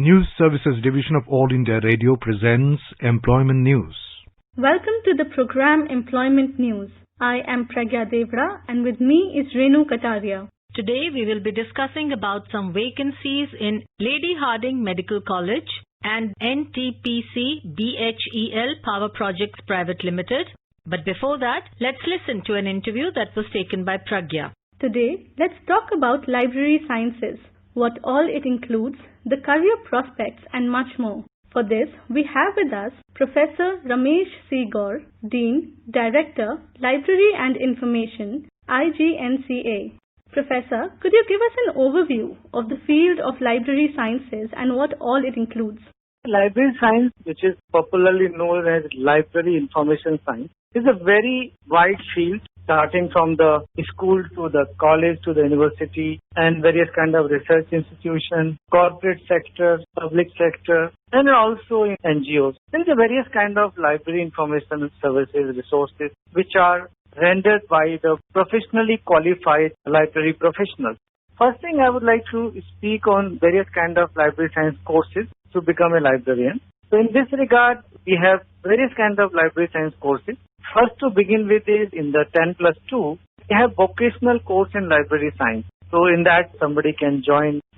News Services Division of All India Radio presents Employment News. Welcome to the program Employment News. I am Pragya Devra and with me is Renu Kataria. Today we will be discussing about some vacancies in Lady Hardinge Medical College and NTPC BHEL Power Projects Private Limited. But before that, let's listen to an interview that was taken by Pragya. Today, let's talk about library sciences, what all it includes, the career prospects and much more. For this, we have with us Professor Ramesh C. Gaur, Dean, Director, Library and Information, IGNCA. Professor, could you give us an overview of the field of library sciences and what all it includes? Library science, which is popularly known as library information science, is a very wide field starting from the school to the college to the university and various kind of research institutions, corporate sector, public sector, and also in NGOs. There is a various kind of library information services, resources, which are rendered by the professionally qualified library professionals. First thing I would like to speak on various kind of library science courses to become a librarian. So in this regard, we have various kind of library science courses. First to begin with is in the 10+2, we have vocational course in library science. So in that, somebody can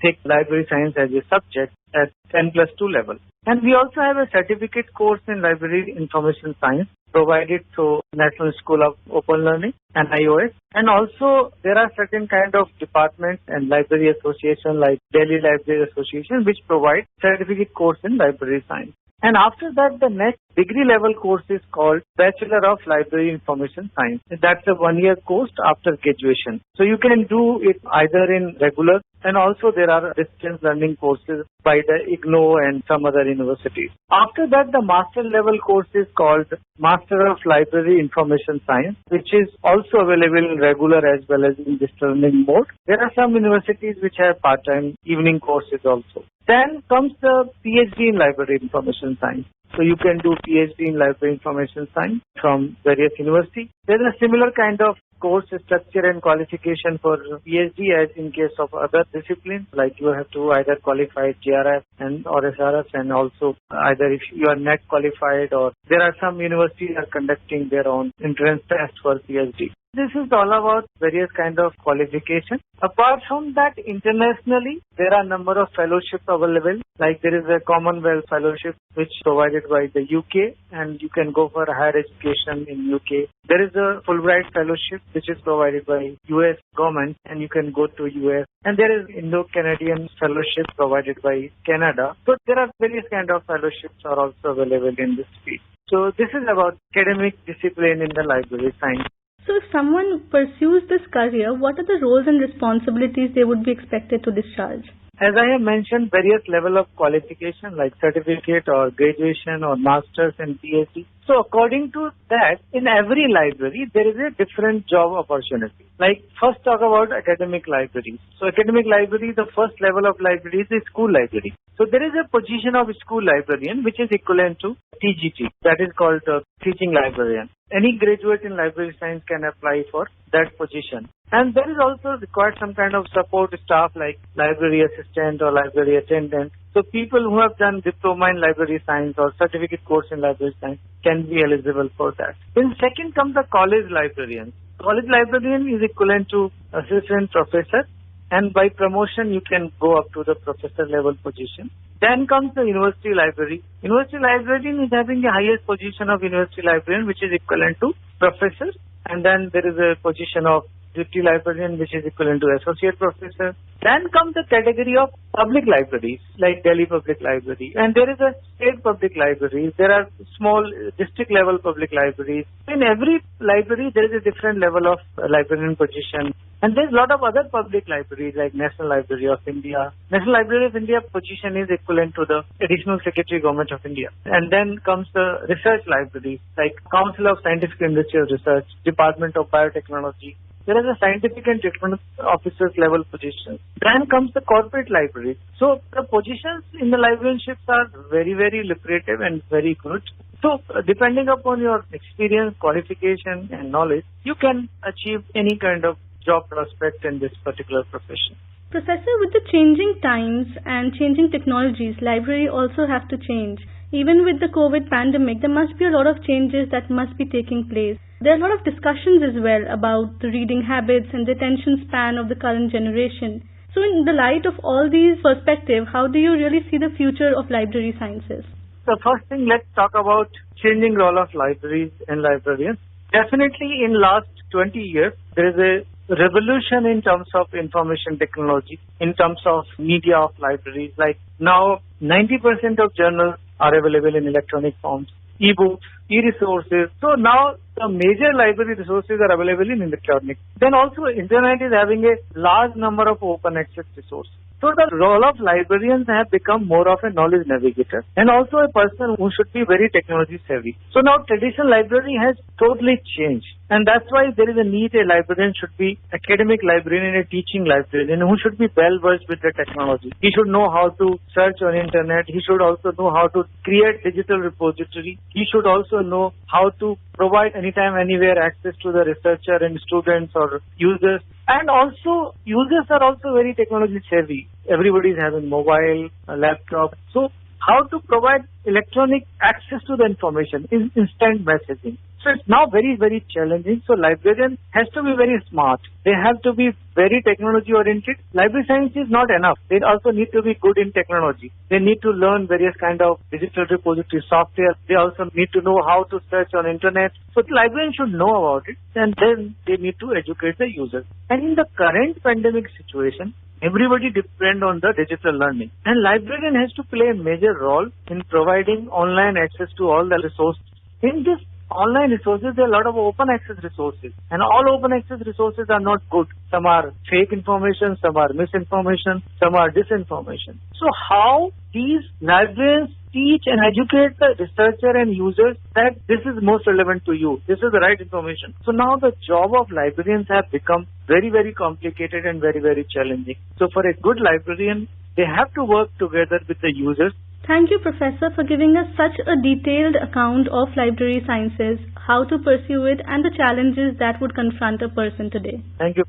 take library science as a subject at 10+2 level. And we also have a certificate course in library information science provided through National School of Open Learning and iOS. And also there are certain kind of departments and library association like Delhi Library Association which provide certificate course in library science. And after that, the next degree level course is called Bachelor of Library Information Science. That's a 1-year course after graduation. So you can do it either in regular and also there are distance learning courses by the IGNOU and some other universities. After that, the master level course is called Master of Library Information Science, which is also available in regular as well as in distance learning mode. There are some universities which have part-time evening courses also. Then comes the PhD in Library Information Science. So you can do PhD in Library Information Science from various universities. There is a similar kind of course structure and qualification for PhD as in case of other disciplines, like you have to either qualify JRF or SRF and also either if you are NET qualified or there are some universities are conducting their own entrance test for PhD. This is all about various kind of qualification. Apart from that, internationally, there are number of fellowships available. Like there is a Commonwealth Fellowship which is provided by the UK and you can go for higher education in UK. There is a Fulbright Fellowship which is provided by US government and you can go to US. And there is Indo-Canadian Fellowship provided by Canada. So there are various kind of fellowships are also available in this field. So this is about academic discipline in the library science. So if someone pursues this career, what are the roles and responsibilities they would be expected to discharge? As I have mentioned, various level of qualification like certificate or graduation or master's and PhD. So according to that, in every library, there is a different job opportunity. Like first talk about academic libraries. So academic library, the first level of library is the school library. So there is a position of school librarian which is equivalent to TGT. That is called teaching librarian. Any graduate in library science can apply for that position. And there is also required some kind of support staff like library assistant or library attendant. So people who have done diploma in library science or certificate course in library science can be eligible for that. Then second comes the college librarian. College librarian is equivalent to assistant professor and by promotion you can go up to the professor level position. Then comes the university library. University librarian is having the highest position of university librarian which is equivalent to professor and then there is a position of deputy librarian which is equivalent to associate professor. Then comes the category of public libraries like Delhi Public Library and there is a state public libraries. There are small district level public libraries. In every library there is a different level of librarian position and there is a lot of other public libraries like National Library of India. National Library of India position is equivalent to the Additional Secretary Government of India. And then comes the research libraries like Council of Scientific and Industrial Research, Department of Biotechnology. There is a scientific and technical officers level position. Then comes the corporate library. So the positions in the librarianships are very, very lucrative and very good. So depending upon your experience, qualification and knowledge, you can achieve any kind of job prospect in this particular profession. Professor, with the changing times and changing technologies, library also have to change. Even with the COVID pandemic, there must be a lot of changes that must be taking place. There are a lot of discussions as well about the reading habits and the attention span of the current generation. So in the light of all these perspectives, how do you really see the future of library sciences? The first thing, let's talk about changing role of libraries and librarians. Definitely in last 20 years, there is a revolution in terms of information technology, in terms of media of libraries. Like now, 90% of journals are available in electronic forms, e-books, e-resources. So now the major library resources are available in electronic. Then also internet is having a large number of open access resources. So the role of librarians have become more of a knowledge navigator and also a person who should be very technology savvy. So now traditional library has totally changed, and that's why there is a need a librarian should be academic librarian and a teaching librarian who should be well versed with the technology. He should know how to search on internet. He should also know how to create digital repository. He should also know how to provide anytime, anywhere access to the researcher and students or users. And also, users are also very technology savvy. Everybody is having mobile, a laptop. So, how to provide electronic access to the information is instant messaging. So, it's now very, very challenging. So, librarian has to be very smart. They have to be very technology oriented. Library science is not enough. They also need to be good in technology. They need to learn various kind of digital repository software. They also need to know how to search on internet. So the librarian should know about it, and then they need to educate the users. And in the current pandemic situation, everybody depend on the digital learning. And librarian has to play a major role in providing online access to all the resources. In this online resources, there are a lot of open access resources, and all open access resources are not good. Some are fake information, some are misinformation, some are disinformation. So how these librarians teach and educate the researcher and users that this is most relevant to you, this is the right information. So now the job of librarians have become very, very complicated and very, very challenging. So for a good librarian, they have to work together with the users. Thank you, Professor, for giving us such a detailed account of library sciences, how to pursue it, and the challenges that would confront a person today. Thank you.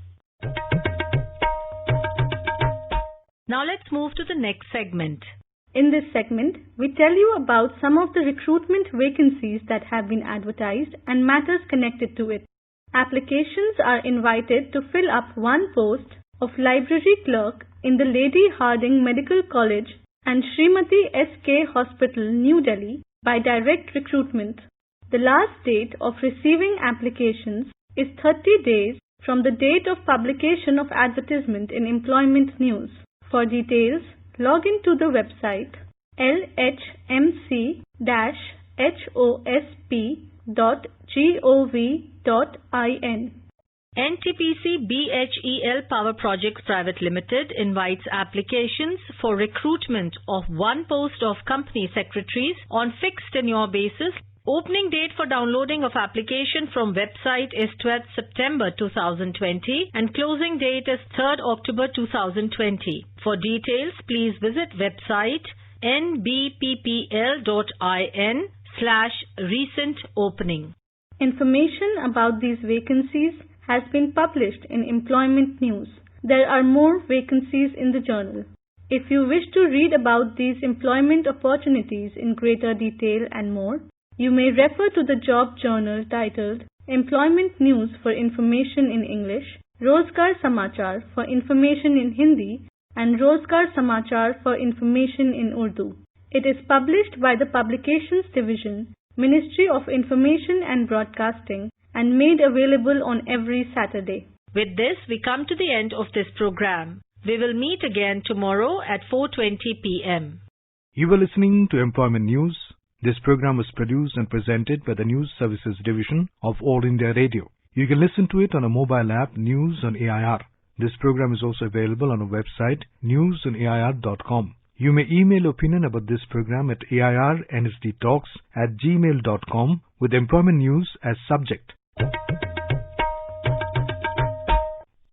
Now let's move to the next segment. In this segment, we tell you about some of the recruitment vacancies that have been advertised and matters connected to it. Applications are invited to fill up one post of library clerk in the Lady Hardinge Medical College and Srimati S.K. Hospital, New Delhi by direct recruitment. The last date of receiving applications is 30 days from the date of publication of advertisement in Employment News. For details, log into the website lhmc-hosp.gov.in. NTPC BHEL Power Projects Private Limited invites applications for recruitment of one post of company secretaries on fixed tenure basis. Opening date for downloading of application from website is 12th September 2020 and closing date is 3rd October 2020. For details, please visit website nbppl.in/recent opening. Information about these vacancies has been published in Employment News. There are more vacancies in the journal. If you wish to read about these employment opportunities in greater detail and more, you may refer to the job journal titled Employment News for information in English, Rozgar Samachar for information in Hindi, and Rozgar Samachar for information in Urdu. It is published by the Publications Division, Ministry of Information and Broadcasting, and made available on every Saturday. With this, we come to the end of this program. We will meet again tomorrow at 4:20 p.m. You were listening to Employment News. This program was produced and presented by the News Services Division of All India Radio. You can listen to it on a mobile app, News on AIR. This program is also available on our website, newsonair.com. You may email opinion about this program at airnsdtalks@gmail.com with Employment News as subject.